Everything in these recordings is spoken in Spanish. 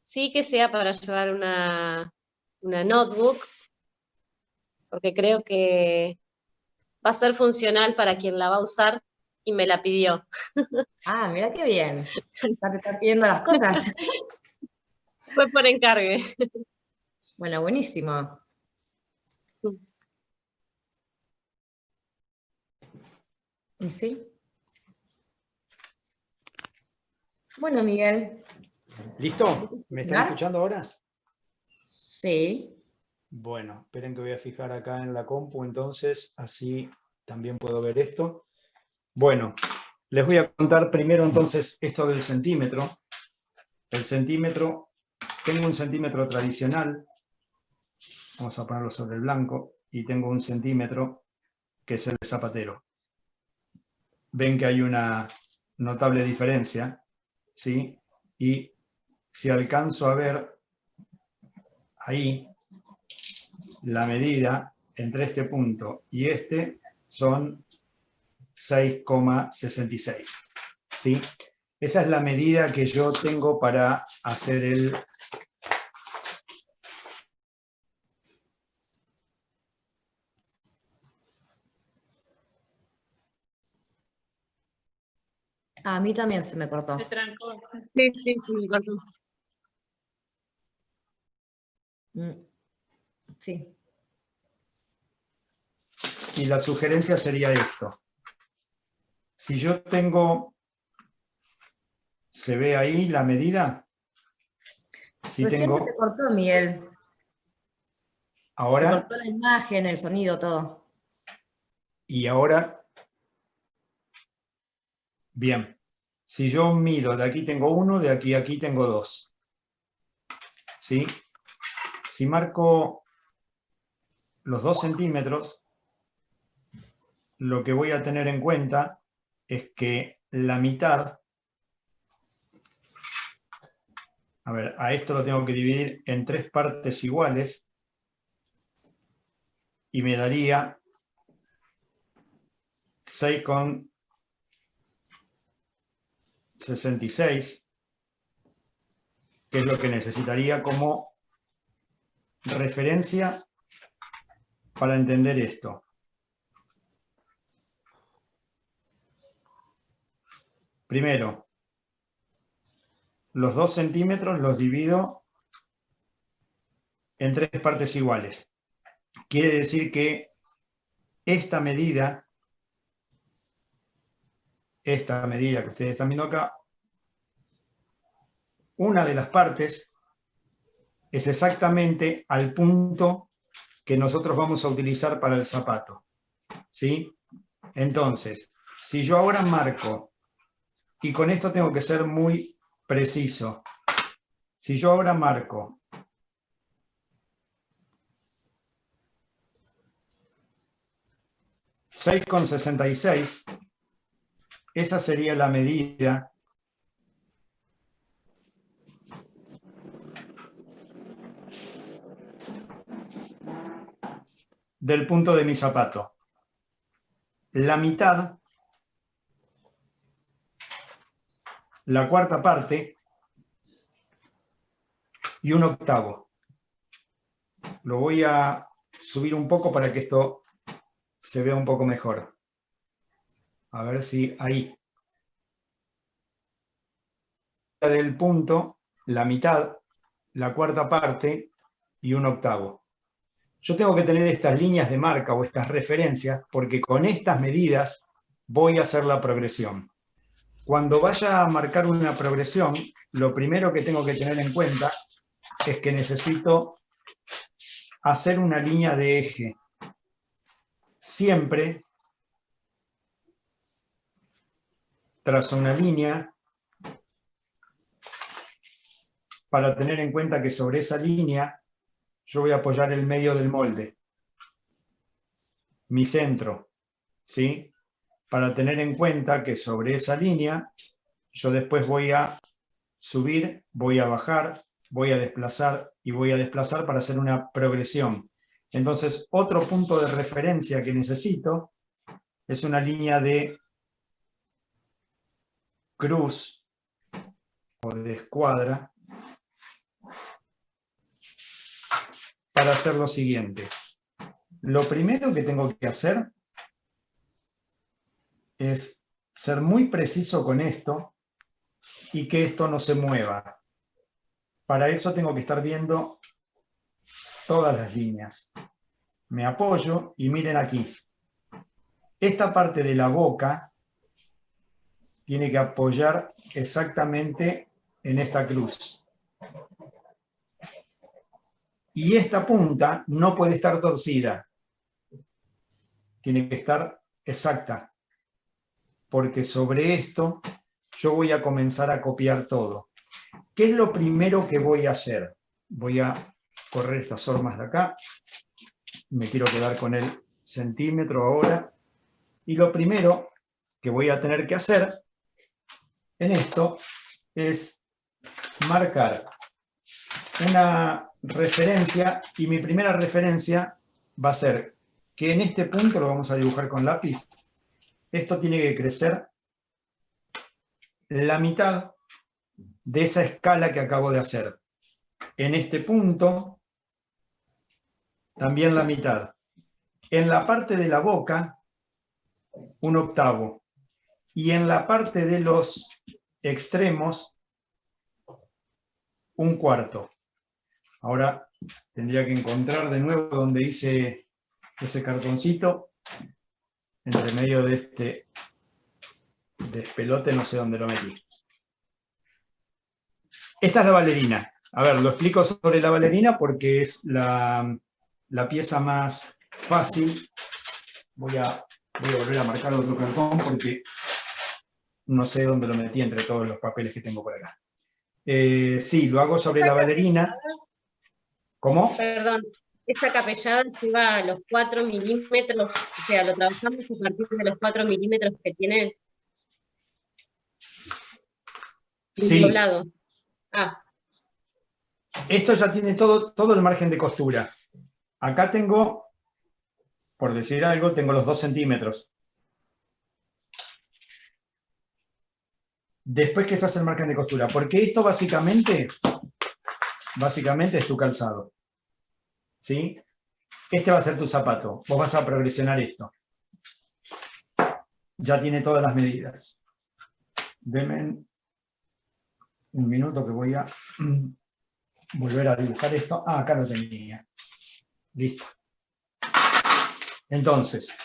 sí que sea para llevar una notebook, porque creo que va a ser funcional para quien la va a usar y me la pidió. Ah, mira qué bien. Ya te están pidiendo las cosas. Fue por encargue. Bueno, buenísimo. ¿Y sí? Bueno, Miguel. ¿Listo? ¿Me están escuchando ahora? Sí. Bueno, esperen que voy a fijar acá en la compu, entonces así también puedo ver esto. Bueno, les voy a contar primero entonces esto del centímetro. El centímetro, tengo un centímetro tradicional, vamos a ponerlo sobre el blanco, y tengo un centímetro que es el zapatero. Ven que hay una notable diferencia, ¿sí? Y si alcanzo a ver ahí, la medida entre este punto y este son 6,66. ¿Sí? Esa es la medida que yo tengo para hacer el... A mí también se me cortó. Se trancó. Sí, sí, me cortó. Sí. Y la sugerencia sería esto. Si yo tengo... ¿Se ve ahí la medida? Si Recién se te tengo... cortó, Miguel. Se Ahora... cortó la imagen, el sonido, todo. Y ahora... Bien. Si yo mido, de aquí tengo 1, de aquí a aquí tengo 2. ¿Sí? Si marco los 2 centímetros, lo que voy a tener en cuenta es que la mitad, a ver, a esto lo tengo que dividir en 3 partes iguales y me daría 6,66, que es lo que necesitaría como referencia para entender esto. Primero, los 2 centímetros los divido en 3 partes iguales. Quiere decir que esta medida que ustedes están viendo acá, una de las partes es exactamente al punto que nosotros vamos a utilizar para el zapato. ¿Sí? Entonces, si yo ahora marco, y con esto tengo que ser muy preciso, si yo ahora marco 6,66, esa sería la medida del punto de mi zapato. La mitad, la cuarta parte y 1/8. Lo voy a subir un poco para que esto se vea un poco mejor. A ver si ahí. Del punto, la mitad, la cuarta parte y 1/8. Yo tengo que tener estas líneas de marca o estas referencias porque con estas medidas voy a hacer la progresión. Cuando vaya a marcar una progresión, lo primero que tengo que tener en cuenta es que necesito hacer una línea de eje. Siempre trazo una línea para tener en cuenta que sobre esa línea yo voy a apoyar el medio del molde, mi centro, ¿sí? Para tener en cuenta que sobre esa línea yo después voy a subir, voy a bajar, voy a desplazar y voy a desplazar para hacer una progresión. Entonces, otro punto de referencia que necesito es una línea de cruz o de escuadra para hacer lo siguiente. Lo primero que tengo que hacer es ser muy preciso con esto y que esto no se mueva. Para eso tengo que estar viendo todas las líneas. Me apoyo y miren aquí. Esta parte de la boca tiene que apoyar exactamente en esta cruz. Y esta punta no puede estar torcida. Tiene que estar exacta. Porque sobre esto yo voy a comenzar a copiar todo. ¿Qué es lo primero que voy a hacer? Voy a correr estas hormas de acá. Me quiero quedar con el centímetro ahora. Y lo primero que voy a tener que hacer en esto es marcar una referencia, y mi primera referencia va a ser que en este punto, lo vamos a dibujar con lápiz, esto tiene que crecer la mitad de esa escala que acabo de hacer. En este punto, también la mitad. En la parte de la boca, 1/8. Y en la parte de los extremos, 1/4. Ahora tendría que encontrar de nuevo donde hice ese cartoncito. Entre medio de este despelote, no sé dónde lo metí. Esta es la bailarina. A ver, lo explico sobre la bailarina porque es la pieza más fácil. Voy a volver a marcar otro cartón porque no sé dónde lo metí entre todos los papeles que tengo por acá. Sí, lo hago sobre la bailarina. ¿Cómo? Perdón, esta capellada lleva los 4 milímetros, o sea, lo trabajamos a partir de los 4 milímetros que tiene Sí. doblado. Ah, Esto ya tiene todo el margen de costura. Acá tengo, por decir algo, tengo los 2 centímetros. Después que se hace el margen de costura. Porque esto básicamente es tu calzado. ¿Sí? Este va a ser tu zapato. Vos vas a progresionar esto. Ya tiene todas las medidas. Denme un minuto que voy a volver a dibujar esto. Ah, acá lo tenía. Listo. Entonces,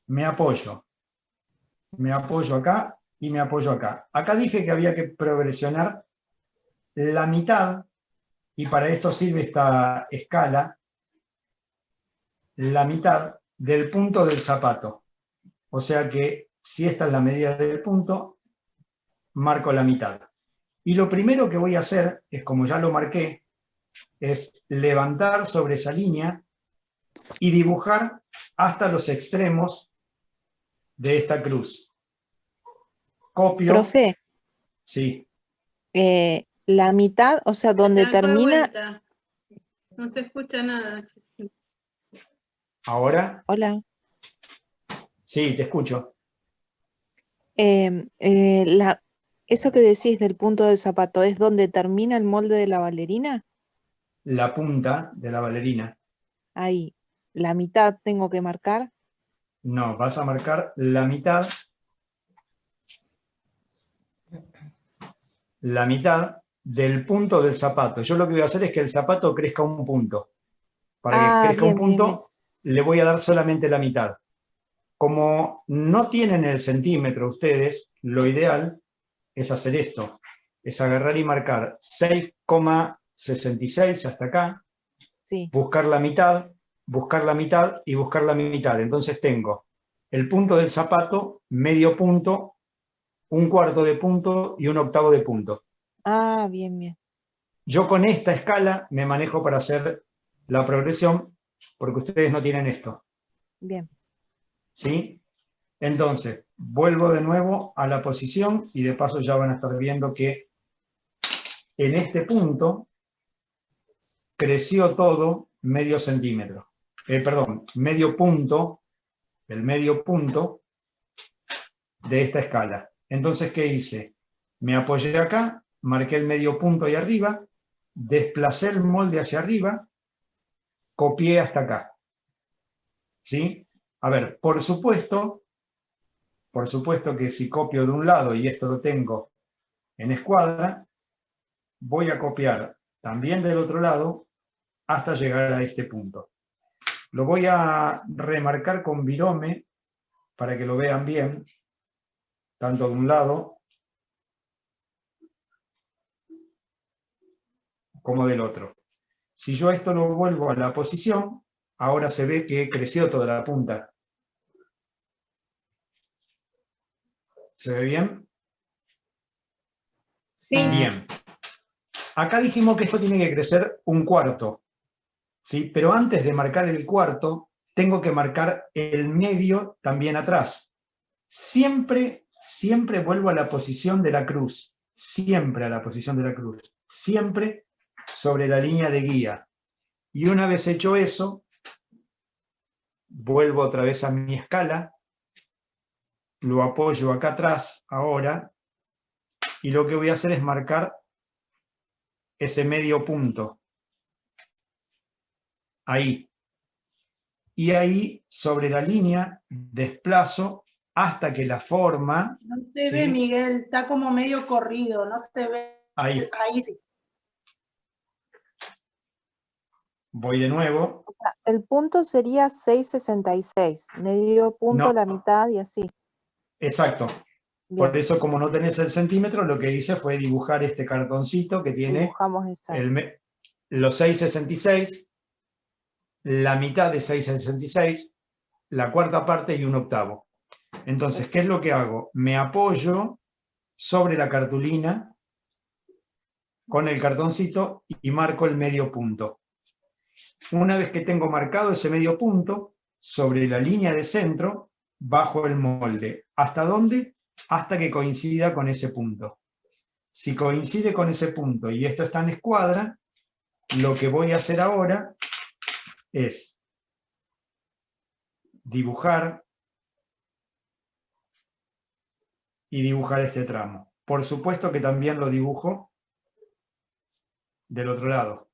me apoyo acá y me apoyo acá. Acá dije que había que progresionar la mitad, y para esto sirve esta escala, la mitad del punto del zapato. O sea que si esta es la medida del punto, marco la mitad. Y lo primero que voy a hacer es, como ya lo marqué, es levantar sobre esa línea y dibujar hasta los extremos de esta cruz. Copio. Profe, Sí. la mitad, o sea, donde Blanco de termina. vuelta. No se escucha nada. ¿Ahora? Hola. Sí, te escucho. Eso que decís del punto del zapato, ¿es donde termina el molde de la bailarina? La punta de la bailarina. Ahí. ¿La mitad tengo que marcar? No, vas a marcar la mitad. La mitad del punto del zapato. Yo lo que voy a hacer es que el zapato crezca un punto. Para que crezca bien, un punto, le voy a dar solamente la mitad. Como no tienen el centímetro ustedes, lo ideal es hacer esto. Es agarrar y marcar 6,66 hasta acá. Sí. Buscar la mitad y buscar la mitad. Entonces tengo el punto del zapato, medio punto, 1/4 de punto y 1/8 de punto. Ah, bien, bien. Yo con esta escala me manejo para hacer la progresión, porque ustedes no tienen esto. Bien. ¿Sí? Entonces, vuelvo de nuevo a la posición y de paso ya van a estar viendo que en este punto creció todo medio centímetro. Medio punto, el medio punto de esta escala. Entonces, ¿qué hice? Me apoyé acá, marqué el medio punto ahí arriba, desplacé el molde hacia arriba copié hasta acá. ¿Sí? A ver, por supuesto que si copio de un lado y esto lo tengo en escuadra, voy a copiar también del otro lado hasta llegar a este punto. Lo voy a remarcar con virome para que lo vean bien, tanto de un lado como del otro. Si yo esto lo vuelvo a la posición, ahora se ve que creció toda la punta. ¿Se ve bien? Sí. Bien. Acá dijimos que esto tiene que crecer 1/4, ¿sí? Pero antes de marcar el cuarto, tengo que marcar el medio también atrás. Siempre vuelvo a la posición de la cruz. Siempre a la posición de la cruz. Siempre sobre la línea de guía. Y una vez hecho eso, vuelvo otra vez a mi escala, lo apoyo acá atrás ahora, y lo que voy a hacer es marcar ese medio punto. Ahí. Y ahí, sobre la línea, desplazo hasta que la forma... No se ¿sí? ve, Miguel, está como medio corrido, no se ve. Ahí. Ahí sí. Voy de nuevo. O sea, el punto sería 6,66, medio punto, No. la mitad y así. Exacto. Bien, Por eso, como no tenés el centímetro, lo que hice fue dibujar este cartoncito que tiene dibujamos esa. los 6,66, la mitad de 6,66, la cuarta parte y 1/8. Entonces, ¿qué es lo que hago? Me apoyo sobre la cartulina con el cartoncito y marco el medio punto. Una vez que tengo marcado ese medio punto, sobre la línea de centro, bajo el molde. ¿Hasta dónde? Hasta que coincida con ese punto. Si coincide con ese punto y esto está en escuadra, lo que voy a hacer ahora es dibujar y dibujar este tramo. Por supuesto que también lo dibujo del otro lado.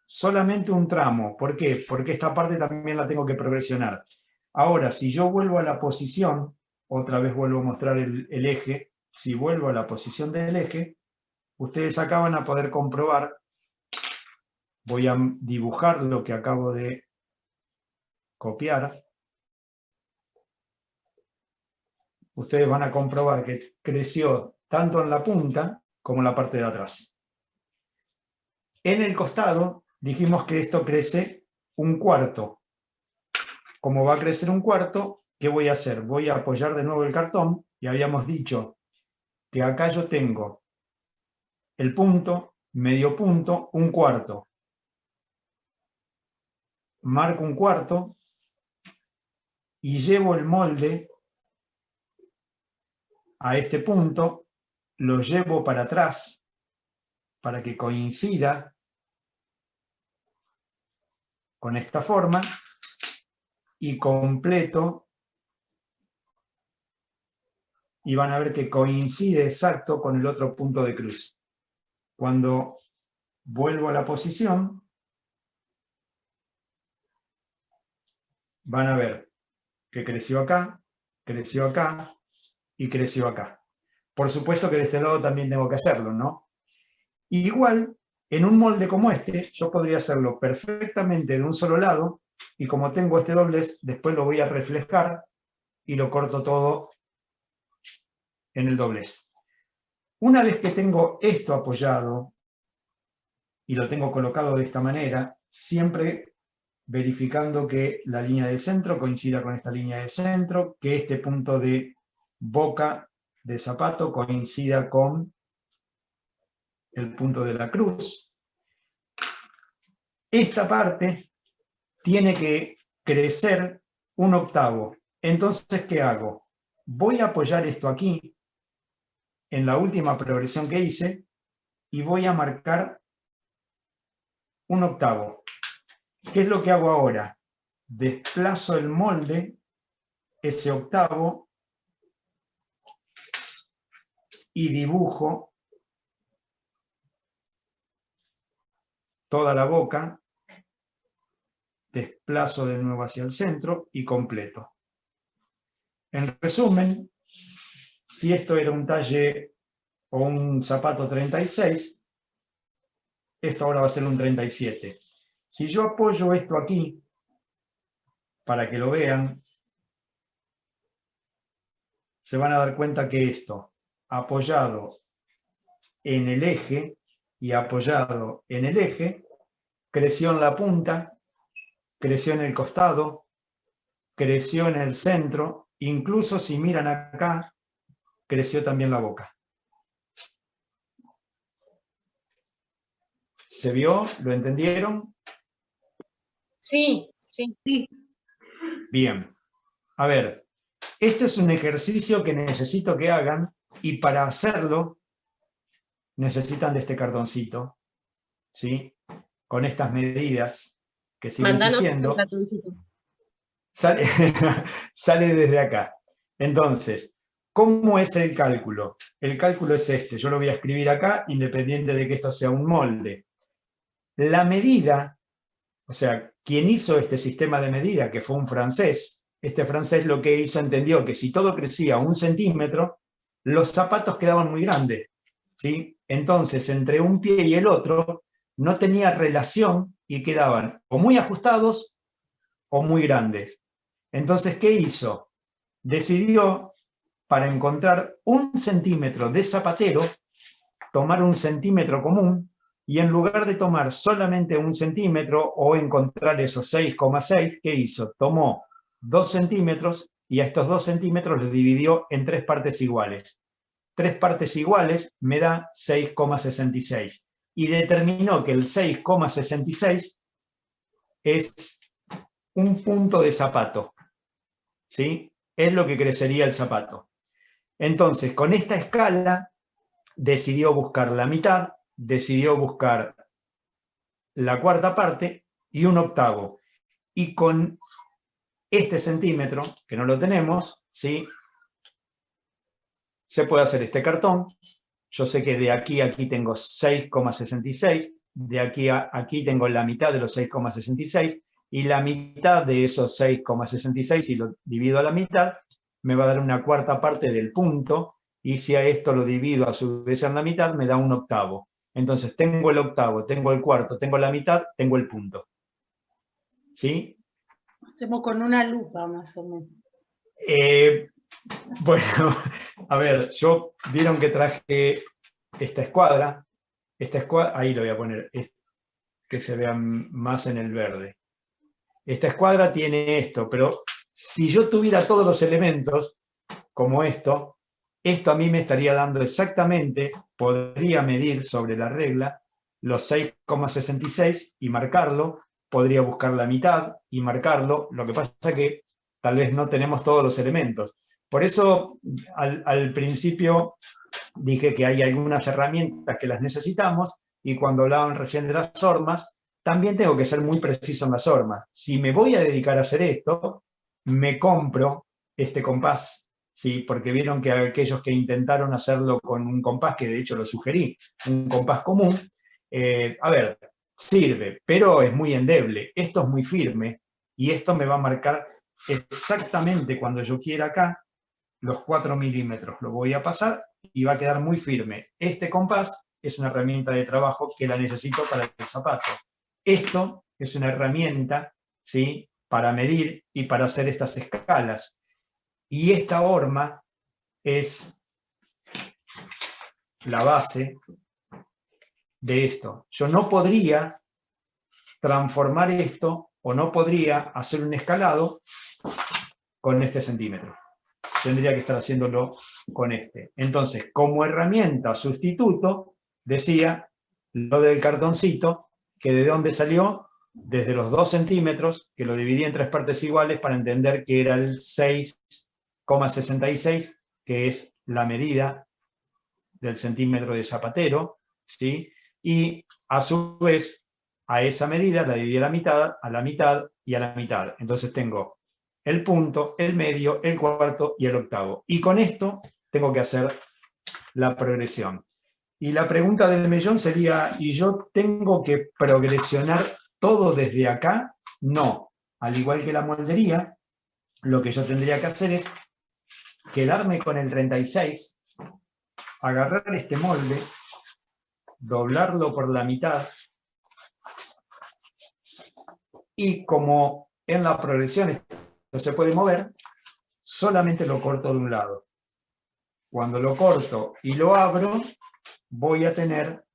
Solamente un tramo. ¿Por qué? Porque esta parte también la tengo que progresionar. Ahora, si yo vuelvo a la posición, otra vez vuelvo a mostrar el eje, si vuelvo a la posición del eje, ustedes acá van a poder comprobar, voy a dibujar lo que acabo de copiar, ustedes van a comprobar que creció tanto en la punta como en la parte de atrás. En el costado dijimos que esto crece 1/4. Como va a crecer 1/4, ¿qué voy a hacer? Voy a apoyar de nuevo el cartón y habíamos dicho que acá yo tengo el punto, medio punto, 1/4. Marco 1/4 y llevo el molde a este punto, lo llevo para atrás para que coincida con esta forma y completo, y van a ver que coincide exacto con el otro punto de cruz. Cuando vuelvo a la posición, van a ver que creció acá y creció acá. Por supuesto que de este lado también tengo que hacerlo, ¿no? Igual, en un molde como este, yo podría hacerlo perfectamente de un solo lado, y como tengo este doblez, después lo voy a reflejar y lo corto todo en el doblez. Una vez que tengo esto apoyado y lo tengo colocado de esta manera, siempre verificando que la línea de centro coincida con esta línea de centro, que este punto de boca de zapato coincida con el punto de la cruz. Esta parte tiene que crecer 1/8. Entonces, ¿qué hago? Voy a apoyar esto aquí, en la última progresión que hice, y voy a marcar 1/8. ¿Qué es lo que hago ahora? Desplazo el molde, ese octavo, y dibujo toda la boca, desplazo de nuevo hacia el centro y completo. En resumen, si esto era un talle o un zapato 36, esto ahora va a ser un 37. Si yo apoyo esto aquí, para que lo vean, se van a dar cuenta que esto, apoyado en el eje y apoyado en el eje, creció en la punta, creció en el costado, creció en el centro, incluso si miran acá, creció también la boca. ¿Se vio? ¿Lo entendieron? Sí, sí. Bien. A ver, este es un ejercicio que necesito que hagan y para hacerlo necesitan de este cartoncito, ¿sí? Con estas medidas que sigo Mandanos insistiendo. un cartoncito. Sale, sale desde acá. Entonces, ¿cómo es el cálculo? El cálculo es este. Yo lo voy a escribir acá, independiente de que esto sea un molde. La medida, o sea, quien hizo este sistema de medida, que fue un francés, este francés lo que hizo, entendió que si todo crecía 1 centímetro, los zapatos quedaban muy grandes, ¿sí? Entonces, entre un pie y el otro, no tenía relación y quedaban o muy ajustados o muy grandes. Entonces, ¿qué hizo? Decidió, para encontrar 1 centímetro de zapatero, tomar 1 centímetro común, y en lugar de tomar solamente 1 centímetro o encontrar esos 6,6, ¿qué hizo? Tomó 2 centímetros y a estos 2 centímetros los dividió en 3 partes iguales. 3 partes iguales me da 6,66. Y determinó que el 6,66 es un punto de zapato, ¿sí? Es lo que crecería el zapato. Entonces, con esta escala, decidió buscar la mitad, decidió buscar la cuarta parte y 1/8. Y con este centímetro, que no lo tenemos, ¿sí? Se puede hacer este cartón. Yo sé que de aquí a aquí tengo 6,66, de aquí a aquí tengo la mitad de los 6,66, y la mitad de esos 6,66, si lo divido a la mitad, me va a dar una cuarta parte del punto, y si a esto lo divido a su vez en la mitad, me da 1/8. Entonces tengo el octavo, tengo el cuarto, tengo la mitad, tengo el punto. ¿Sí? Hacemos con una lupa más o menos. Bueno, a ver, vieron que traje esta escuadra, ahí lo voy a poner, que se vea más en el verde. Esta escuadra tiene esto, pero si yo tuviera todos los elementos, como esto a mí me estaría dando exactamente, podría medir sobre la regla los 6,66 y marcarlo, podría buscar la mitad y marcarlo, lo que pasa es que tal vez no tenemos todos los elementos. Por eso al principio dije que hay algunas herramientas que las necesitamos, y cuando hablaban recién de las hormas, también tengo que ser muy preciso en las hormas. Si me voy a dedicar a hacer esto, me compro este compás, ¿sí? Porque vieron que aquellos que intentaron hacerlo con un compás, que de hecho lo sugerí, un compás común, a ver, sirve, pero es muy endeble. Esto es muy firme, y esto me va a marcar exactamente cuando yo quiera acá, los 4 milímetros. Lo voy a pasar y va a quedar muy firme. Este compás es una herramienta de trabajo que la necesito para el zapato. Esto es una herramienta, ¿sí?, para medir y para hacer estas escalas. Y esta horma es la base de esto. Yo no podría transformar esto o no podría hacer un escalado con este centímetro. Tendría que estar haciéndolo con este. Entonces, como herramienta sustituto, decía lo del cartoncito, que de dónde salió, desde los 2 centímetros, que lo dividí en 3 partes iguales para entender que era el 6,66, que es la medida del centímetro de zapatero, ¿sí? Y a su vez, a esa medida la dividí a la mitad y a la mitad. Entonces tengo el punto, el medio, el cuarto y el octavo. Y con esto tengo que hacer la progresión. Y la pregunta del millón sería, ¿y yo tengo que progresionar todo desde acá? No. Al igual que la moldería, lo que yo tendría que hacer es quedarme con el 36, agarrar este molde, doblarlo por la mitad, y como en la progresión esto se puede mover, solamente lo corto de un lado. Cuando lo corto y lo abro, voy a tener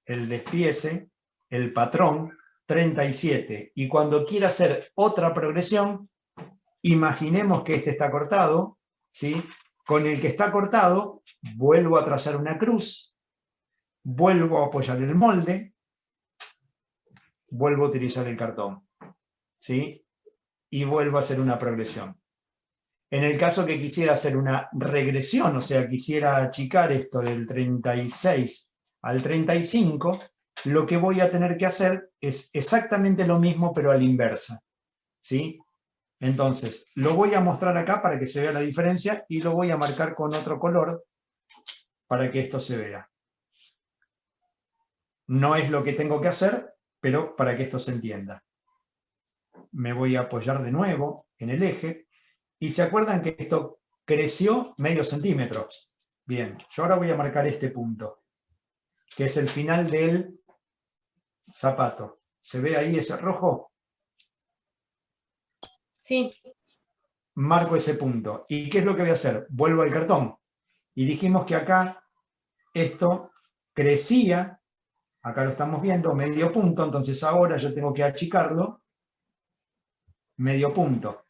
el despiece, el patrón 37. Y cuando quiera hacer otra progresión, imaginemos que este está cortado, ¿sí? Con el que está cortado, vuelvo a trazar una cruz, vuelvo a apoyar el molde, vuelvo a utilizar el cartón, ¿sí? Y vuelvo a hacer una progresión. En el caso que quisiera hacer una regresión, o sea, quisiera achicar esto del 36 al 35, lo que voy a tener que hacer es exactamente lo mismo, pero a la inversa, ¿sí? Entonces, lo voy a mostrar acá para que se vea la diferencia y lo voy a marcar con otro color para que esto se vea. No es lo que tengo que hacer, pero para que esto se entienda. Me voy a apoyar de nuevo en el eje. Y se acuerdan que esto creció medio centímetro. Bien, yo ahora voy a marcar este punto, que es el final del zapato. ¿Se ve ahí ese rojo? Sí. Marco ese punto. ¿Y qué es lo que voy a hacer? Vuelvo al cartón. Y dijimos que acá esto crecía, acá lo estamos viendo, medio punto, entonces ahora yo tengo que achicarlo medio punto.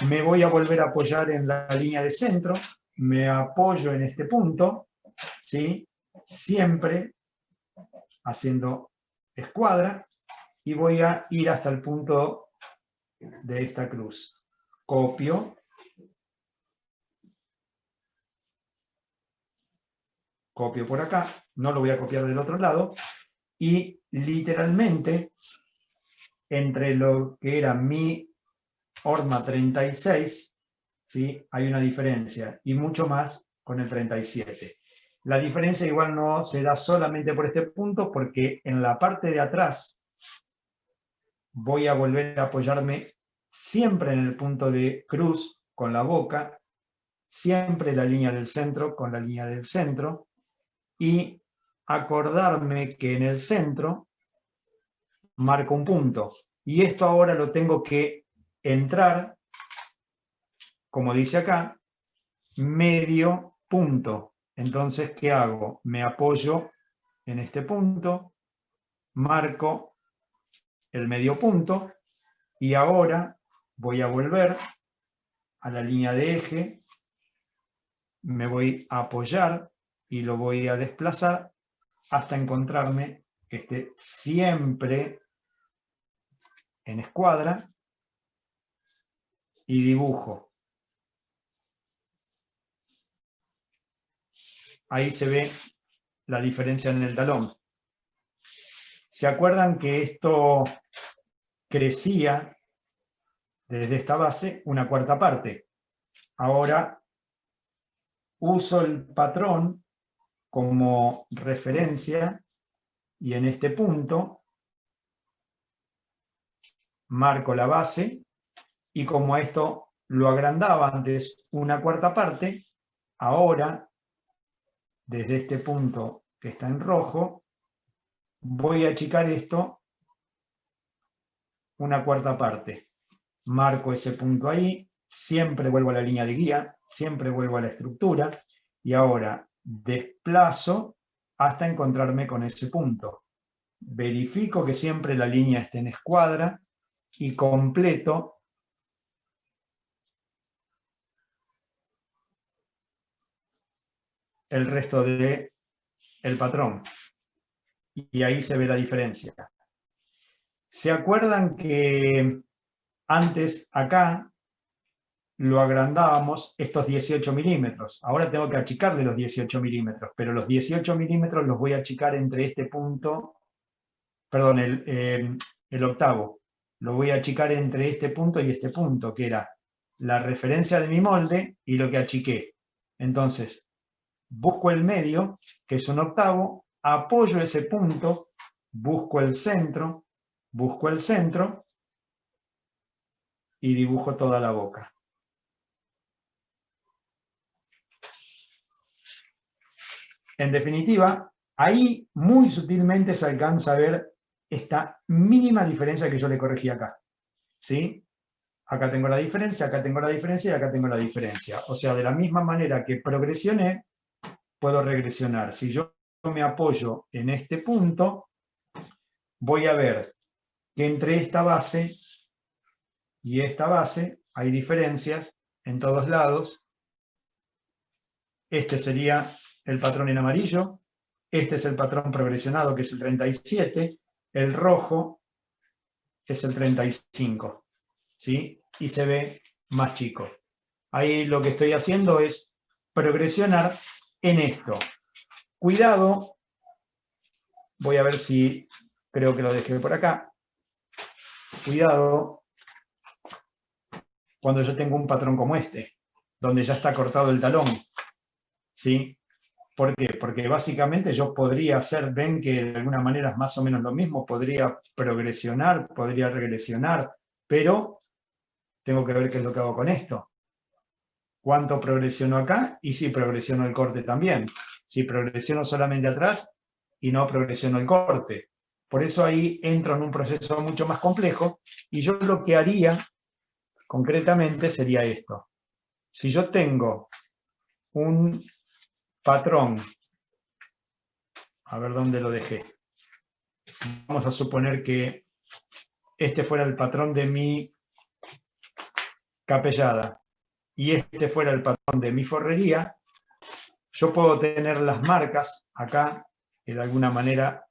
Me voy a volver a apoyar en la línea de centro, me apoyo en este punto, ¿sí? Siempre haciendo escuadra, y voy a ir hasta el punto de esta cruz. Copio, copio por acá, no lo voy a copiar del otro lado, y literalmente, entre lo que era mi horma 36, ¿sí? Hay una diferencia, y mucho más con el 37. La diferencia igual no se da solamente por este punto, porque en la parte de atrás voy a volver a apoyarme siempre en el punto de cruz con la boca, siempre la línea del centro con la línea del centro, y acordarme que en el centro marco un punto. Y esto ahora lo tengo que entrar, como dice acá, medio punto. Entonces, ¿qué hago? Me apoyo en este punto, marco el medio punto, y ahora voy a volver a la línea de eje, me voy a apoyar y lo voy a desplazar hasta encontrarme que esté siempre en escuadra, y dibujo. Ahí se ve la diferencia en el talón. ¿Se acuerdan que esto crecía desde esta base una cuarta parte? Ahora uso el patrón como referencia, y en este punto marco la base, y como esto lo agrandaba antes una cuarta parte, ahora desde este punto que está en rojo voy a achicar esto una cuarta parte. Marco ese punto ahí, siempre vuelvo a la línea de guía, siempre vuelvo a la estructura, y ahora desplazo hasta encontrarme con ese punto. Verifico que siempre la línea esté en escuadra y completo el resto del patrón. Y ahí se ve la diferencia. ¿Se acuerdan que antes acá lo agrandábamos estos 18 milímetros? Ahora tengo que achicarle los 18 milímetros, pero los 18 milímetros los voy a achicar entre este punto, perdón, el octavo. Lo voy a achicar entre este punto y este punto, que era la referencia de mi molde y lo que achiqué. Entonces, busco el medio, que es un octavo, apoyo ese punto, busco el centro y dibujo toda la boca. En definitiva, ahí muy sutilmente se alcanza a ver esta mínima diferencia que yo le corregí acá. ¿Sí? Acá tengo la diferencia, acá tengo la diferencia y acá tengo la diferencia. O sea, de la misma manera que progresioné, puedo regresionar. Si yo me apoyo en este punto, voy a ver que entre esta base y esta base hay diferencias en todos lados. Este sería el patrón en amarillo, este es el patrón progresionado, que es el 37, el rojo es el 35, ¿sí? Y se ve más chico. Ahí lo que estoy haciendo es progresionar en esto. Cuidado, voy a ver si creo que lo dejé por acá. Cuidado cuando yo tengo un patrón como este, donde ya está cortado el talón, ¿sí? ¿Por qué? Porque básicamente yo podría hacer, ven que de alguna manera es más o menos lo mismo, podría progresionar, podría regresionar, pero tengo que ver qué es lo que hago con esto. ¿Cuánto progresiono acá? Y si progresiono el corte también. Si progresiono solamente atrás y no progresiono el corte. Por eso ahí entro en un proceso mucho más complejo y yo lo que haría concretamente sería esto. Si yo tengo un patrón, a ver dónde lo dejé. Vamos a suponer que este fuera el patrón de mi capellada y este fuera el patrón de mi forrería, yo puedo tener las marcas acá, que de alguna manera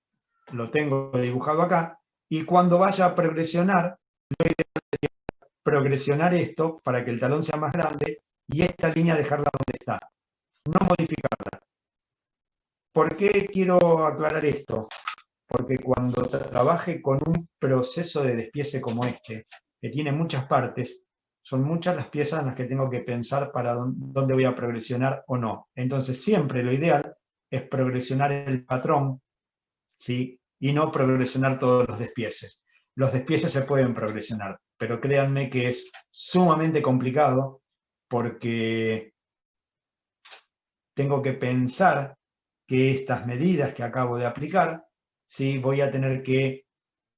lo tengo dibujado acá, y cuando vaya a progresionar, lo ideal sería progresionar esto para que el talón sea más grande y esta línea dejarla donde está, no modificarla. ¿Por qué quiero aclarar esto? Porque cuando trabaje con un proceso de despiece como este, que tiene muchas partes, son muchas las piezas en las que tengo que pensar para dónde voy a progresionar o no. Entonces siempre lo ideal es progresionar el patrón, ¿sí? Y no progresionar todos los despieces. Los despieces se pueden progresionar, pero créanme que es sumamente complicado porque tengo que pensar que estas medidas que acabo de aplicar, ¿sí? Voy a tener que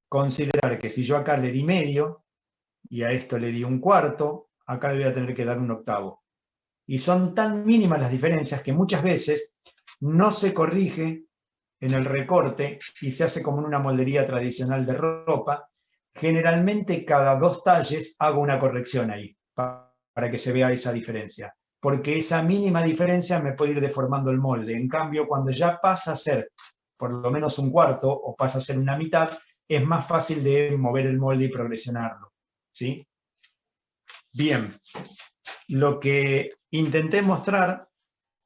considerar que si yo acá le di medio y a esto le di un cuarto, acá le voy a tener que dar un octavo. Y son tan mínimas las diferencias que muchas veces no se corrige en el recorte y se hace como en una moldería tradicional de ropa. Generalmente cada 2 talles hago una corrección ahí para que se vea esa diferencia. Porque esa mínima diferencia me puede ir deformando el molde. En cambio, cuando ya pasa a ser por lo menos un cuarto o pasa a ser una mitad, es más fácil de mover el molde y progresionarlo, ¿sí? Bien, lo que intenté mostrar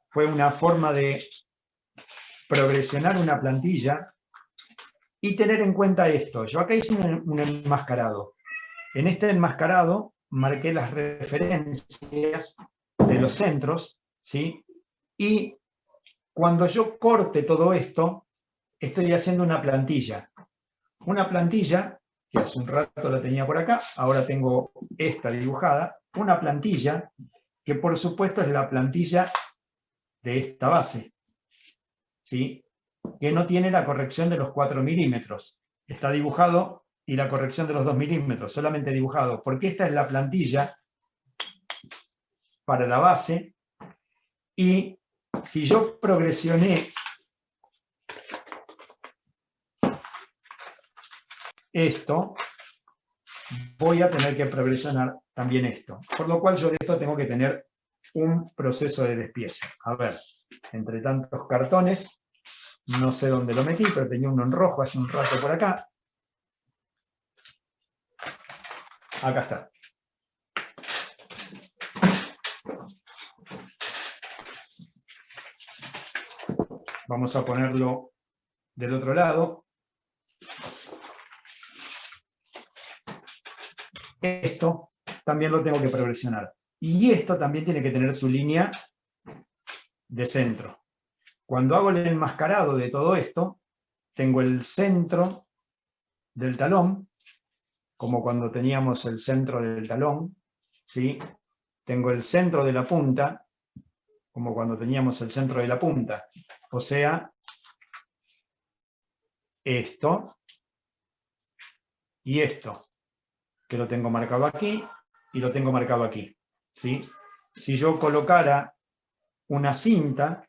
fue una forma de progresionar una plantilla y tener en cuenta esto. Yo acá hice un enmascarado. En este enmascarado marqué las referencias de los centros, ¿sí? Y cuando yo corte todo esto, estoy haciendo una plantilla. Una plantilla, que hace un rato la tenía por acá, ahora tengo esta dibujada, una plantilla que por supuesto es la plantilla de esta base, ¿sí? Que no tiene la corrección de los 4 milímetros. Está dibujado y la corrección de los 2 milímetros, solamente dibujado, porque esta es la plantilla para la base, y si yo progresioné esto, voy a tener que progresionar también esto. Por lo cual yo de esto tengo que tener un proceso de despiece. A ver, entre tantos cartones, no sé dónde lo metí, pero tenía uno en rojo hace un rato por acá. Acá está. Vamos a ponerlo del otro lado. Esto también lo tengo que progresionar. Y esto también tiene que tener su línea de centro. Cuando hago el enmascarado de todo esto, tengo el centro del talón, como cuando teníamos el centro del talón, ¿sí? Tengo el centro de la punta, como cuando teníamos el centro de la punta. O sea, esto y esto, que lo tengo marcado aquí y lo tengo marcado aquí, ¿sí? Si yo colocara una cinta,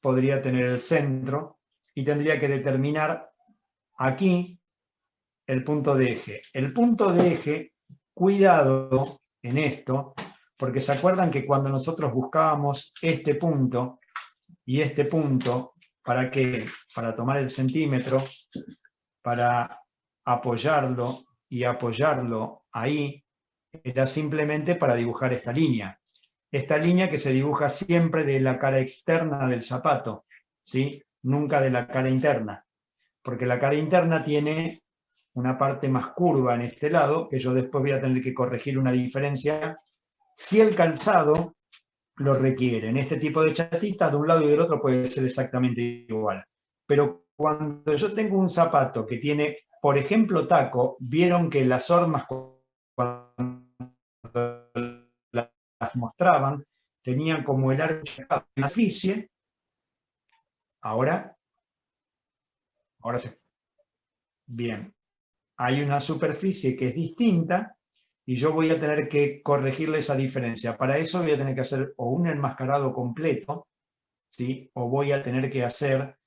podría tener el centro y tendría que determinar aquí el punto de eje. El punto de eje, cuidado en esto, porque se acuerdan que cuando nosotros buscábamos este punto y este punto, ¿para qué? Para tomar el centímetro, para apoyarlo y apoyarlo ahí, era simplemente para dibujar esta línea. Esta línea que se dibuja siempre de la cara externa del zapato, ¿sí? Nunca de la cara interna, porque la cara interna tiene una parte más curva en este lado, que yo después voy a tener que corregir una diferencia, si el calzado lo requiere. En este tipo de chatita, de un lado y del otro puede ser exactamente igual. Pero cuando yo tengo un zapato que tiene, por ejemplo, taco, vieron que las hormas cuando las mostraban, tenían como el arco de una superficie. Ahora sí. Bien. Hay una superficie que es distinta y yo voy a tener que corregirle esa diferencia. Para eso voy a tener que hacer o un enmascarado completo, ¿sí? O voy a tener que hacer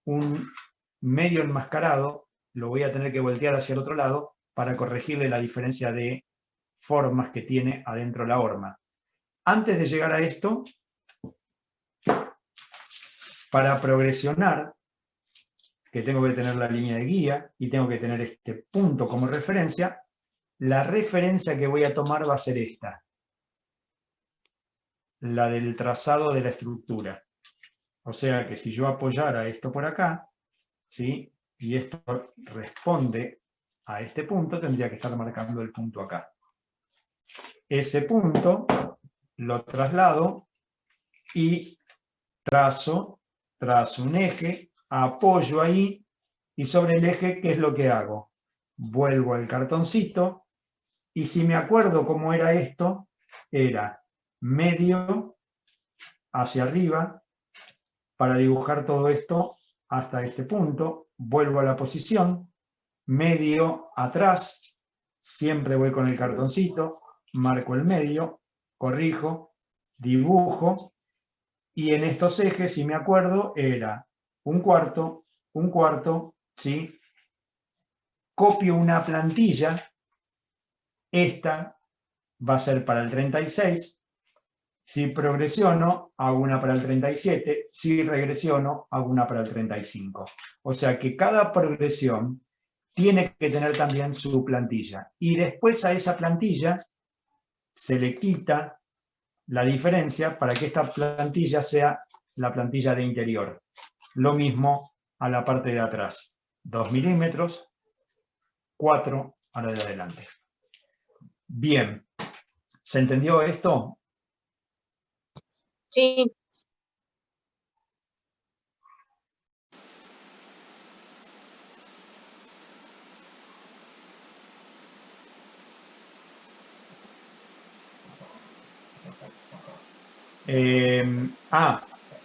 un medio enmascarado, lo voy a tener que voltear hacia el otro lado para corregirle la diferencia de formas que tiene adentro la horma. Antes de llegar a esto, para progresionar, que tengo que tener la línea de guía y tengo que tener este punto como referencia, la referencia que voy a tomar va a ser esta, la del trazado de la estructura. O sea que si yo apoyara esto por acá, ¿sí? Y esto responde a este punto, tendría que estar marcando el punto acá. Ese punto lo traslado y trazo un eje, apoyo ahí, y sobre el eje, ¿qué es lo que hago? Vuelvo al cartoncito, y si me acuerdo cómo era esto, era medio hacia arriba, para dibujar todo esto hasta este punto, vuelvo a la posición, medio atrás, siempre voy con el cartoncito, marco el medio, corrijo, dibujo, y en estos ejes, si me acuerdo, era un cuarto, ¿sí? Copio una plantilla, esta va a ser para el 36, si progresiono, hago una para el 37, si regresiono, hago una para el 35. O sea que cada progresión tiene que tener también su plantilla. Y después a esa plantilla se le quita la diferencia para que esta plantilla sea la plantilla de interior. Lo mismo a la parte de atrás. 2 milímetros, 4 a la de adelante. Bien. ¿Se entendió esto? Sí.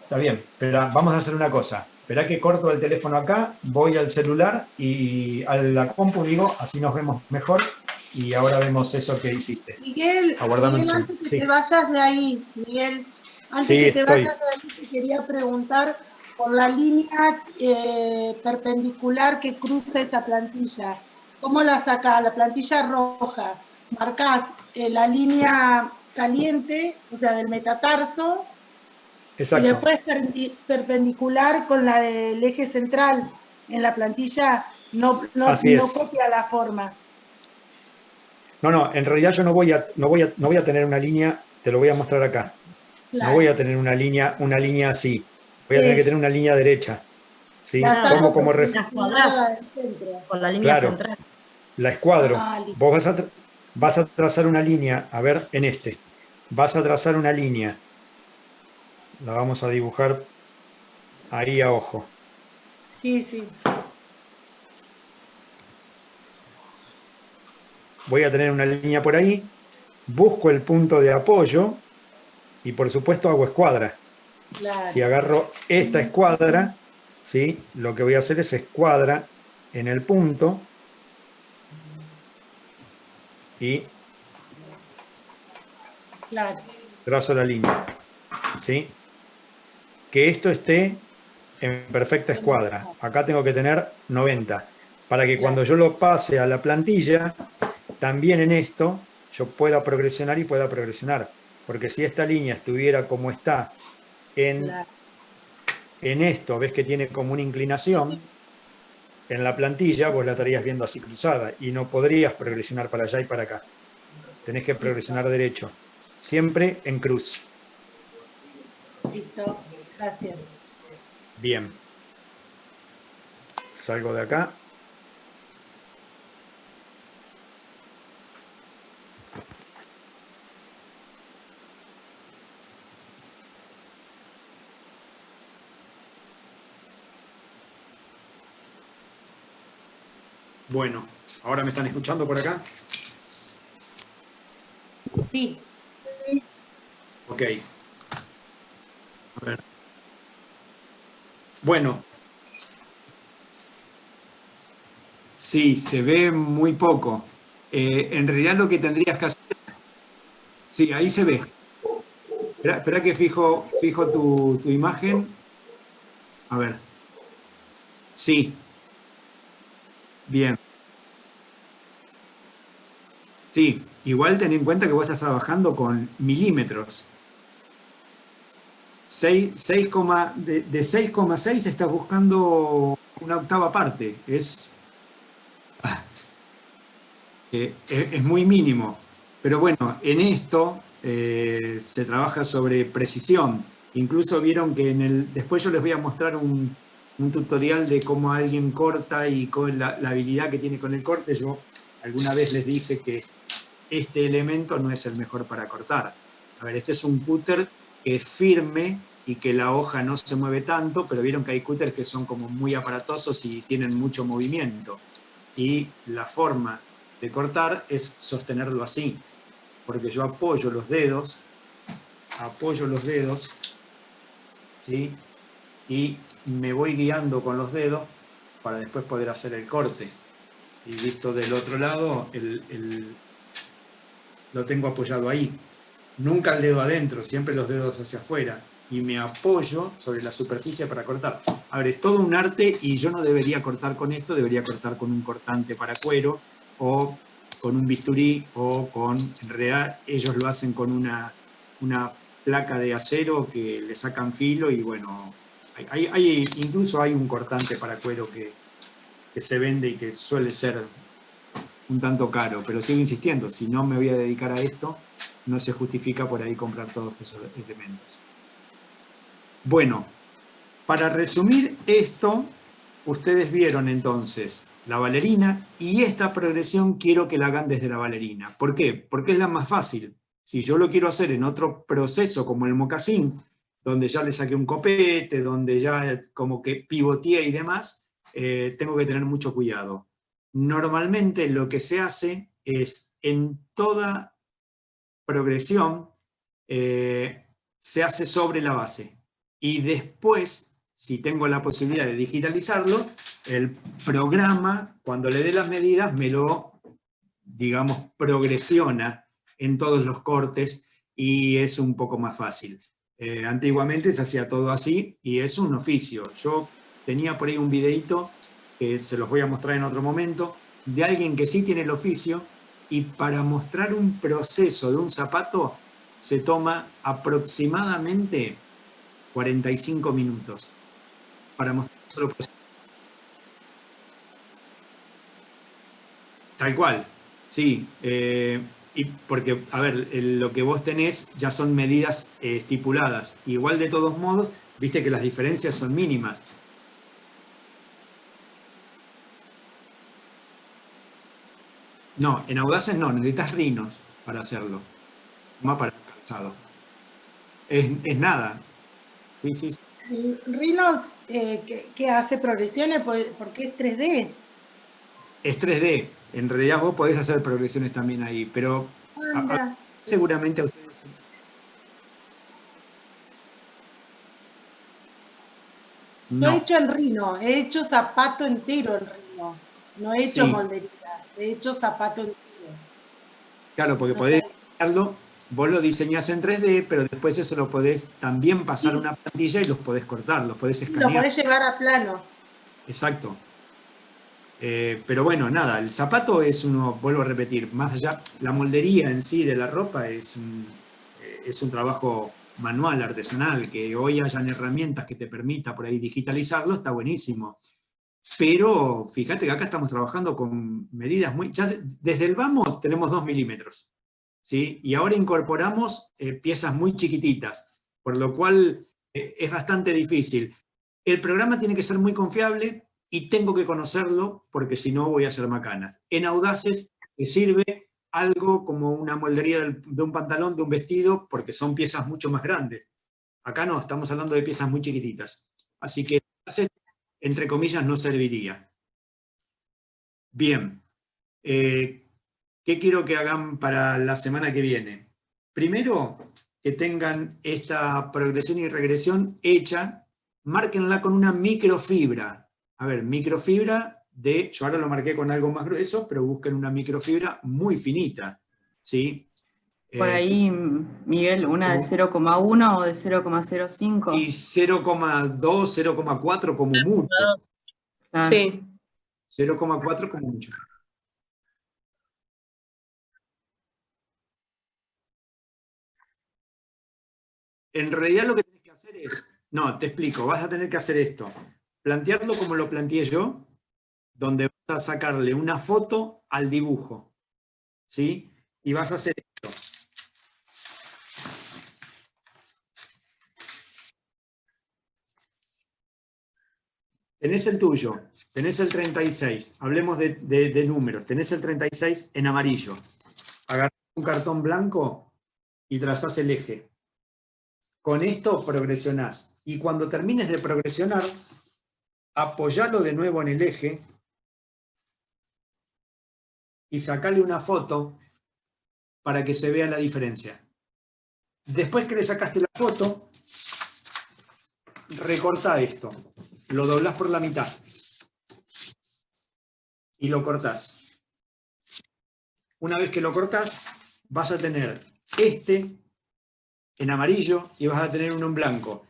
Está bien. Espera, vamos a hacer una cosa. Espera que corto el teléfono acá, voy al celular y a la compu, digo, así nos vemos mejor. Y ahora vemos eso que hiciste. Miguel, antes que te vayas de ahí, Miguel, antes que te vayas de ahí, te quería preguntar por la línea perpendicular que cruza esa plantilla. ¿Cómo la sacás? La plantilla roja, marcás la línea caliente, o sea, del metatarso. Exacto. Y después perpendicular con la del eje central en la plantilla, no copia la forma. No, en realidad yo no voy a tener una línea, te lo voy a mostrar acá. Claro. No voy a tener una línea así. Voy a tener que tener una línea derecha. ¿Sí? Como referencia. Con la línea central. La escuadro. Vos vas a trazar una línea, a ver, en este. Vas a trazar una línea La vamos a dibujar ahí a ojo. Sí, sí. Voy a tener una línea por ahí, busco el punto de apoyo y por supuesto hago escuadra. Claro. Si agarro esta escuadra, ¿sí? Lo que voy a hacer es escuadra en el punto y Claro. trazo la línea, ¿sí? Que esto esté en perfecta escuadra. Acá tengo que tener 90, para que cuando yo lo pase a la plantilla, también en esto yo pueda progresionar y pueda progresionar. Porque si esta línea estuviera como está en esto, ves que tiene como una inclinación, en la plantilla vos la estarías viendo así cruzada y no podrías progresionar para allá y para acá. Tenés que progresionar derecho, siempre en cruz. Listo. Gracias. Bien. Salgo de acá. Bueno, ¿ahora me están escuchando por acá? Sí. Ok. A ver. Bueno. Sí, se ve muy poco. En realidad lo que tendrías que hacer... Sí, ahí se ve. Espera que fijo tu imagen. A ver. Sí. Bien. Sí, igual ten en cuenta que vos estás trabajando con milímetros. De 6,6 estás buscando una octava parte. Es muy mínimo. Pero bueno, en esto se trabaja sobre precisión. Incluso vieron que después yo les voy a mostrar un tutorial de cómo alguien corta y con la habilidad que tiene con el corte. Yo alguna vez les dije que este elemento no es el mejor para cortar. A ver, este es un cúter que es firme y que la hoja no se mueve tanto, pero vieron que hay cúters que son como muy aparatosos y tienen mucho movimiento. Y la forma de cortar es sostenerlo así, porque yo apoyo los dedos, ¿sí? Y me voy guiando con los dedos para después poder hacer el corte. Y visto del otro lado, lo tengo apoyado ahí. Nunca el dedo adentro, siempre los dedos hacia afuera. Y me apoyo sobre la superficie para cortar. A ver, es todo un arte y yo no debería cortar con esto, debería cortar con un cortante para cuero o con un bisturí o con, en realidad ellos lo hacen con una placa de acero que le sacan filo y bueno, incluso hay un cortante para cuero que se vende y que suele ser un tanto caro, pero sigo insistiendo, si no me voy a dedicar a esto, no se justifica por ahí comprar todos esos elementos. Bueno, para resumir esto, ustedes vieron entonces la bailarina y esta progresión quiero que la hagan desde la bailarina. ¿Por qué? Porque es la más fácil. Si yo lo quiero hacer en otro proceso como el mocasín, donde ya le saqué un copete, donde ya como que pivoteé y demás, tengo que tener mucho cuidado. Normalmente lo que se hace es en toda progresión se hace sobre la base. Y después, si tengo la posibilidad de digitalizarlo, el programa, cuando le dé las medidas, me lo, digamos, progresiona en todos los cortes y es un poco más fácil. Antiguamente se hacía todo así y es un oficio. Yo tenía por ahí un videito, que se los voy a mostrar en otro momento, de alguien que sí tiene el oficio y para mostrar un proceso de un zapato se toma aproximadamente 45 minutos para mostrar solo proceso. Tal cual, sí. Y porque, a ver, lo que vos tenés ya son medidas estipuladas. Igual de todos modos, viste que las diferencias son mínimas. No, en Audaces no, necesitas rinos para hacerlo. Más para el calzado. Es nada. Sí, sí. ¿Y Rhinos qué hace progresiones? Porque es 3D. Es 3D. En realidad vos podés hacer progresiones también ahí, pero Anda. seguramente a ustedes... Yo he No, hecho en Rhino, he hecho zapato entero en Rhino. No he hecho sí, moldería, he hecho zapato entero. claro, porque No podés sabía. diseñarlo, vos lo diseñás en 3D, pero después eso lo podés también pasar a Sí, una plantilla y los podés cortar, los podés sí, lo escanear. podés llevar a plano. Exacto. Pero bueno, nada, el zapato es uno, vuelvo a repetir, más allá, la moldería en sí de la ropa es un trabajo manual, artesanal, que hoy hayan herramientas que te permita por ahí digitalizarlo, está buenísimo. Pero fíjate que acá estamos trabajando con medidas muy... Ya desde el vamos tenemos 2 milímetros, ¿sí? Y ahora incorporamos piezas muy chiquititas, por lo cual es bastante difícil. El programa tiene que ser muy confiable y tengo que conocerlo porque si no voy a hacer macanas. En Audaces te sirve algo como una moldería de un pantalón, de un vestido, porque son piezas mucho más grandes. Acá no, estamos hablando de piezas muy chiquititas. Así que entre comillas, no serviría. Bien, ¿qué quiero que hagan para la semana que viene? Primero, que tengan esta progresión y regresión hecha, márquenla con una microfibra. A ver, microfibra yo ahora lo marqué con algo más grueso, pero busquen una microfibra muy finita, ¿sí? Por ahí, Miguel, una de 0,1 o de Y 0,05. 0,2, 0,4 como mucho. Claro. Sí. 0,4 como mucho. En realidad lo que tenés que hacer no, te explico, vas a tener que hacer esto, plantearlo como lo planteé yo, donde vas a sacarle una foto al dibujo, ¿sí? Y vas a hacer esto. Tenés el tuyo, tenés el 36, hablemos de números, tenés el 36 en amarillo. Agarrás un cartón blanco y trazás el eje. Con esto progresionás. Y cuando termines de progresionar, apoyalo de nuevo en el eje y sacale una foto para que se vea la diferencia. Después que le sacaste la foto, recortá esto. Lo doblás por la mitad. Y lo cortás. Una vez que lo cortás, vas a tener este en amarillo y vas a tener uno en blanco.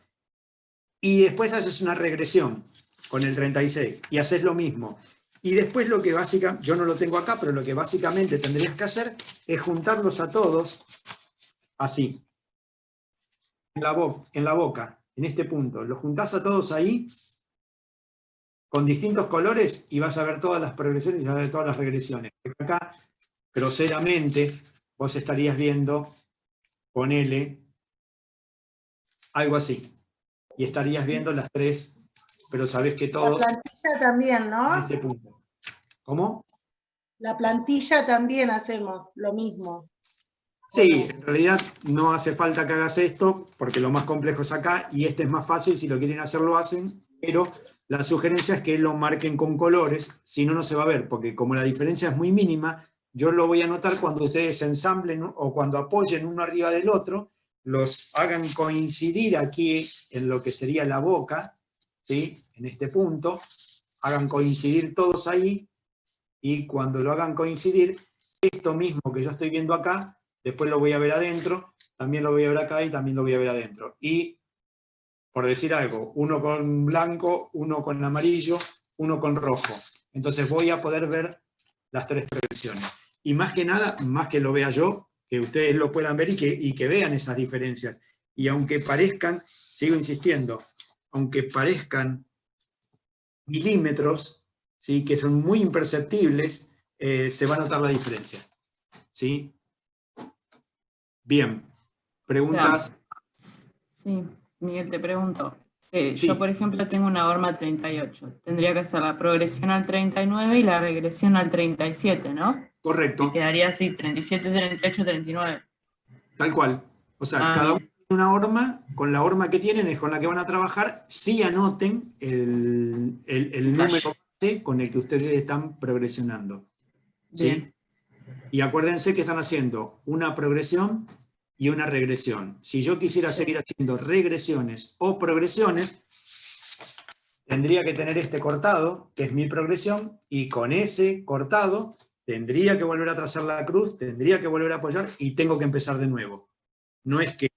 Y después haces una regresión con el 36 y haces lo mismo. Y después lo que básicamente, yo no lo tengo acá, pero lo que básicamente tendrías que hacer es juntarlos a todos así, en la boca, en este punto. Los juntás a todos ahí con distintos colores y vas a ver todas las progresiones y vas a ver todas las regresiones. Acá, groseramente, vos estarías viendo, ponele, algo así. Y estarías viendo las tres, pero sabés que todos... La plantilla también, ¿no? En este punto. ¿Cómo? La plantilla también hacemos lo mismo. Sí, en realidad no hace falta que hagas esto, porque lo más complejo es acá, y este es más fácil, si lo quieren hacer lo hacen, pero la sugerencia es que lo marquen con colores, si no, no se va a ver, porque como la diferencia es muy mínima, yo lo voy a notar cuando ustedes ensamblen o cuando apoyen uno arriba del otro, los hagan coincidir aquí en lo que sería la boca, ¿sí? En este punto, hagan coincidir todos ahí, y cuando lo hagan coincidir, esto mismo que yo estoy viendo acá, después lo voy a ver adentro, también lo voy a ver acá y también lo voy a ver adentro. Y, por decir algo, uno con blanco, uno con amarillo, uno con rojo. Entonces voy a poder ver las tres progresiones. Y más que nada, más que lo vea yo, que ustedes lo puedan ver y que vean esas diferencias. Y aunque parezcan, sigo insistiendo, aunque parezcan milímetros, ¿sí? Que son muy imperceptibles, se va a notar la diferencia. ¿Sí? Bien. ¿Preguntas? O sea, sí, Miguel, te pregunto. Sí. Yo, por ejemplo, tengo una horma 38. Tendría que hacer la progresión al 39 y la regresión al 37, ¿no? Correcto. Y quedaría así, 37, 38, 39. Tal cual. O sea, cada uno Bien. tiene una horma con la horma que tienen es con la que van a trabajar, sí anoten el número base con el que ustedes están progresionando. ¿Sí? Bien. Y acuérdense que están haciendo una progresión y una regresión. Si yo quisiera seguir haciendo regresiones o progresiones, tendría que tener este cortado, que es mi progresión, y con ese cortado tendría que volver a trazar la cruz, tendría que volver a apoyar y tengo que empezar de nuevo. No es que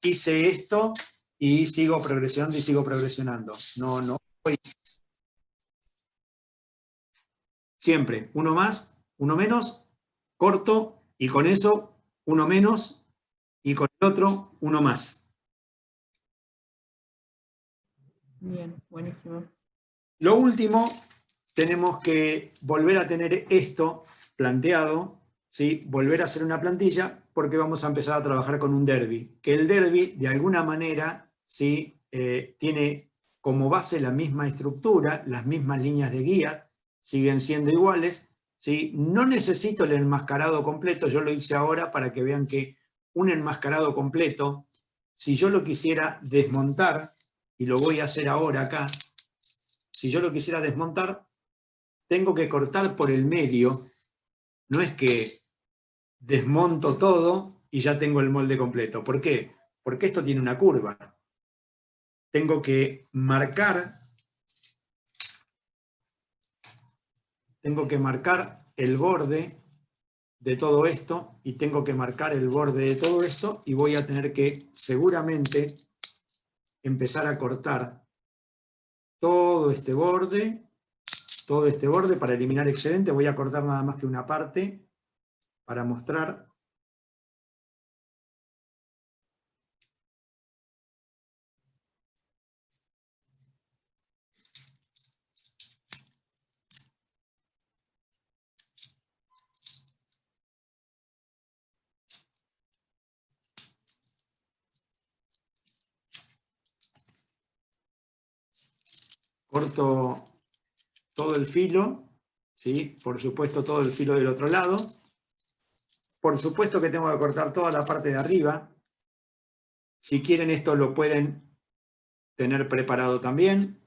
hice esto y sigo progresionando y sigo progresionando. No, no. Siempre, uno más, uno menos, corto, y con eso, uno menos, y con el otro, uno más. Bien, buenísimo. Lo último, tenemos que volver a tener esto planteado, ¿sí? Volver a hacer una plantilla, porque vamos a empezar a trabajar con un derby. Que el derby, de alguna manera, ¿sí? Tiene como base la misma estructura, las mismas líneas de guía, siguen siendo iguales, ¿sí? No necesito el enmascarado completo, yo lo hice ahora para que vean que un enmascarado completo, si yo lo quisiera desmontar, y lo voy a hacer ahora acá, si yo lo quisiera desmontar, tengo que cortar por el medio, no es que desmonto todo y ya tengo el molde completo. ¿Por qué? Porque esto tiene una curva. Tengo que marcar el borde de todo esto y tengo que marcar el borde de todo esto y voy a tener que seguramente empezar a cortar todo este borde para eliminar excedente. Voy a cortar nada más que una parte para mostrar. Corto todo el filo, ¿sí? Por supuesto todo el filo del otro lado. Por supuesto que tengo que cortar toda la parte de arriba. Si quieren esto lo pueden tener preparado también.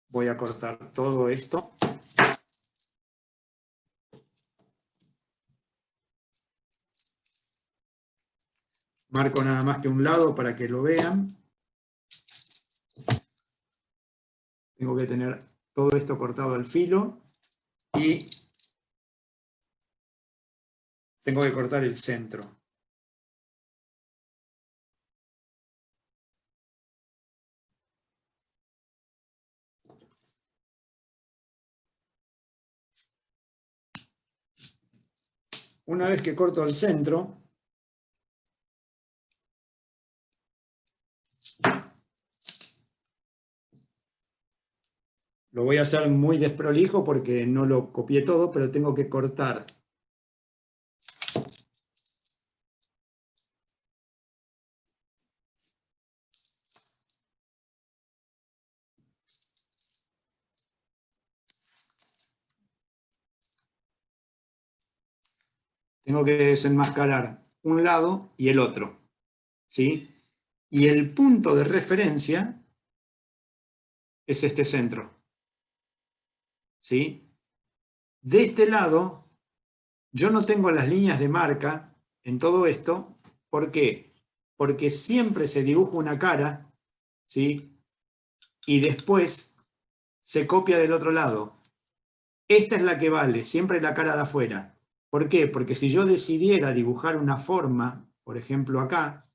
Voy a cortar todo esto. Marco nada más que un lado para que lo vean. Tengo que tener todo esto cortado al filo y tengo que cortar el centro. Una vez que corto el centro, lo voy a hacer muy desprolijo porque no lo copié todo, pero tengo que cortar tengo que desenmascarar un lado y el otro, ¿sí? Y el punto de referencia es este centro, ¿sí? De este lado, yo no tengo las líneas de marca en todo esto. ¿Por qué? Porque siempre se dibuja una cara, ¿sí? Y después se copia del otro lado. Esta es la que vale, siempre la cara de afuera. ¿Por qué? Porque si yo decidiera dibujar una forma, por ejemplo acá,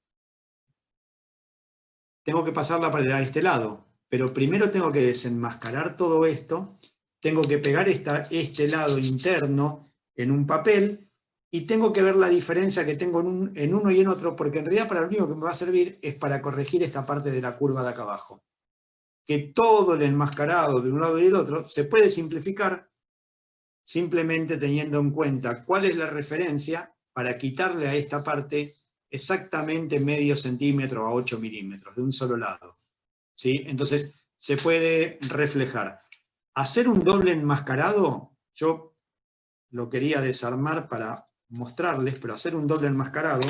tengo que pasarla para este lado. Pero primero tengo que desenmascarar todo esto, tengo que pegar este lado interno en un papel y tengo que ver la diferencia que tengo en uno y en otro, porque en realidad para lo único que me va a servir es para corregir esta parte de la curva de acá abajo. Que todo el enmascarado de un lado y del otro se puede simplificar simplemente teniendo en cuenta cuál es la referencia para quitarle a esta parte exactamente medio centímetro a 8 milímetros de un solo lado, ¿sí? Entonces se puede reflejar. Hacer un doble enmascarado, yo lo quería desarmar para mostrarles, pero hacer un doble enmascarado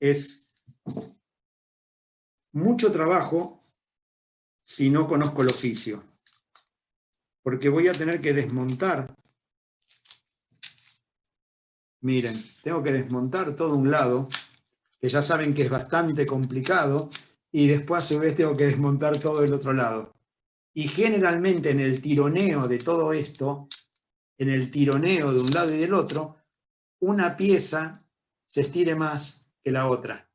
es mucho trabajo si no conozco el oficio, porque voy a tener que desmontar. Miren, tengo que desmontar todo un lado, que ya saben que es bastante complicado, y después a su vez tengo que desmontar todo el otro lado. Y generalmente en el tironeo de todo esto, en el tironeo de un lado y del otro, una pieza se estire más que la otra.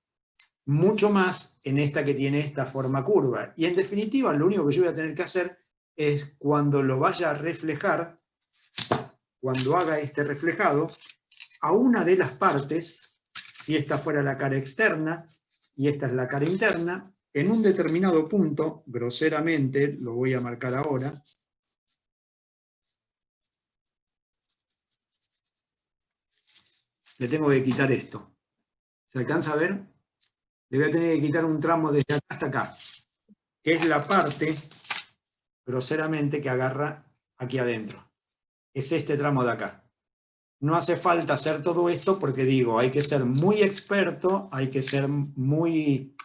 Mucho más en esta que tiene esta forma curva. Y en definitiva, lo único que yo voy a tener que hacer es cuando lo vaya a reflejar, cuando haga este reflejado, a una de las partes, si esta fuera la cara externa y esta es la cara interna, en un determinado punto, groseramente, lo voy a marcar ahora, le tengo que quitar esto. ¿Se alcanza a ver? Le voy a tener que quitar un tramo desde acá hasta acá, que es la parte, groseramente, que agarra aquí adentro. Es este tramo de acá. No hace falta hacer todo esto porque digo, hay que ser muy experto, hay que ser muy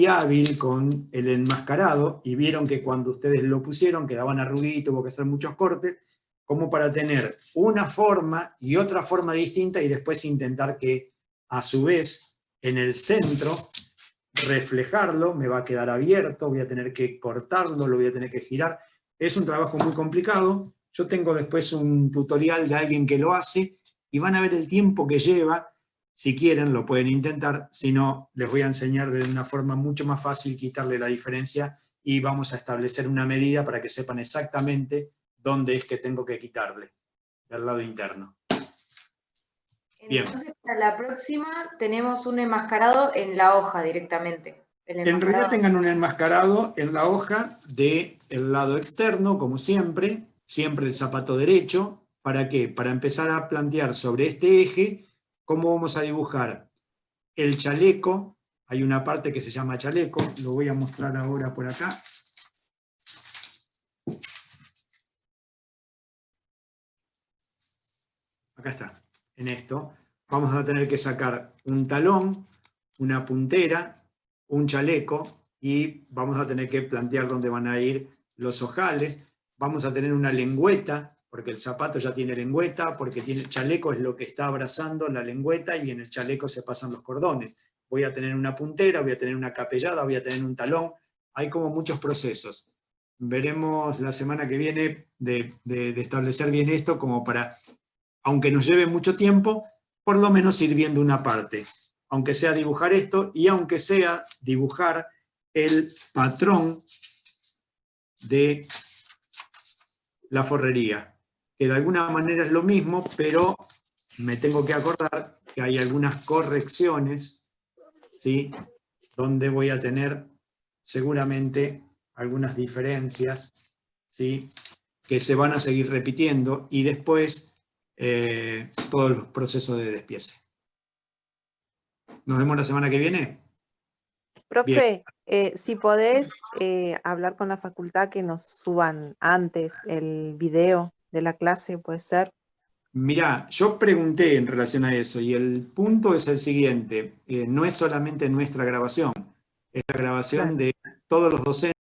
hábil con el enmascarado, y vieron que cuando ustedes lo pusieron quedaban arruguitos, hubo que hacer muchos cortes, como para tener una forma y otra forma distinta y después intentar que a su vez en el centro reflejarlo, me va a quedar abierto, voy a tener que cortarlo, lo voy a tener que girar. Es un trabajo muy complicado. Yo tengo después un tutorial de alguien que lo hace y van a ver el tiempo que lleva. Si quieren lo pueden intentar, si no les voy a enseñar de una forma mucho más fácil quitarle la diferencia y vamos a establecer una medida para que sepan exactamente dónde es que tengo que quitarle, del lado interno. Bien. Entonces, para la próxima tenemos un enmascarado en la hoja directamente. En realidad tengan un enmascarado en la hoja del lado externo, como siempre el zapato derecho. ¿Para qué? Para empezar a plantear sobre este eje cómo vamos a dibujar el chaleco. Hay una parte que se llama chaleco, lo voy a mostrar ahora por acá. Acá está, en esto. Vamos a tener que sacar un talón, una puntera, un chaleco, y vamos a tener que plantear dónde van a ir los ojales. Vamos a tener una lengüeta, porque el zapato ya tiene lengüeta, porque tiene el chaleco es lo que está abrazando la lengüeta, y en el chaleco se pasan los cordones. Voy a tener una puntera, voy a tener una capellada, voy a tener un talón. Hay como muchos procesos. Veremos la semana que viene de establecer bien esto, como para, aunque nos lleve mucho tiempo, por lo menos ir viendo una parte. Aunque sea dibujar esto, y aunque sea dibujar el patrón de la forrería, que de alguna manera es lo mismo, pero me tengo que acordar que hay algunas correcciones, ¿sí?, donde voy a tener seguramente algunas diferencias, ¿sí?, que se van a seguir repitiendo, y después todos los procesos de despiece. ¿Nos vemos la semana que viene? Profe, si podés hablar con la facultad que nos suban antes el video de la clase, ¿puede ser? Mirá, yo pregunté en relación a eso, y el punto es el siguiente. No es solamente nuestra grabación, es la grabación de todos los docentes